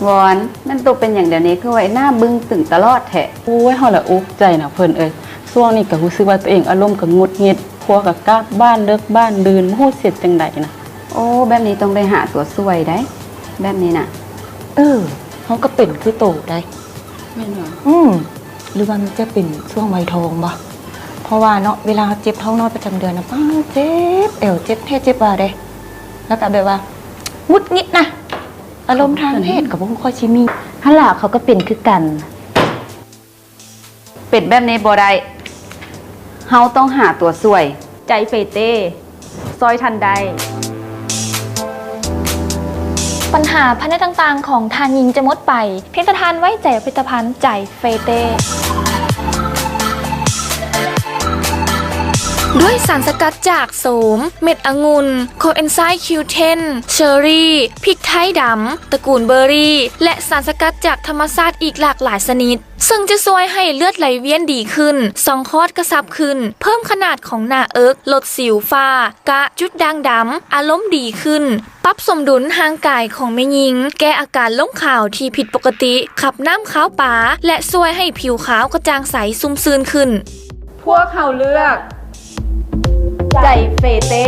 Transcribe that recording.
วอนนั่นตัวเป็นอย่างเดี๋ยวนี้คือไว้หน้าบึ้งตึงตลอดแท้โอ้ยเฮาละอุกใจนะเพิ่นช่วงนี้ก็รู้สึกว่าตัวเองอารมณ์ก็หงุดหงิดพัวก็กลับบ้านเลิกบ้านดื่นบ่ฮู้เสร็จจังไดนะโอ้แบบนี้ต้องได้หาตัวช่วยได้แบบนี้น่ะเฮาก็เป็นคือโตได้แม่นบ่ หรือว่ามันจะเป็นช่วงวัยทองบ่เพราะว่าเนาะเวลาเจ็บท้องน้อยประจำเดือนนะป้าเจ็บเอวเจ็บแท้เจ็บว่าเด้แล้วก็แบบว่าหงุดหงิดนะอารมณ์ทางเพศก็บ่ค่อยสิมีหั่นล่ะเขาก็เป็นคือกันเป็นแบบนี้บ่ได้เฮาต้องหาตัวช่วยใจเฟเต้ซอยทันใดปัญหาภายในต่างๆของทานหญิงจะหมดไปเพียงแต่ทานไว้ใจผลิตภัณฑ์ใจเฟเต้ด้วยสารสกัดจากโสมเม็ดองุ่นโคเอนไซม์ Q10 เชอร์รี่พริกไทยดำตระกูลเบอร์รี่และสารสกัดจากธรรมชาติอีกหลากหลายชนิดซึ่งจะช่วยให้เลือดไหลเวียนดีขึ้นส่องคลอดกระชับขึ้นเพิ่มขนาดของหน้าเอิกลดสิวฝ้ากระจุดด่างดำอารมณ์ดีขึ้นปรับสมดุลทางกายของแม่หญิงแก้อาการล้มขาวที่ผิดปกติขับน้ำขาวป๋าและช่วยให้ผิวขาวกระจ่างใสซุ่มซื่นขึ้นพวกเขาเลือกใจเฟเต้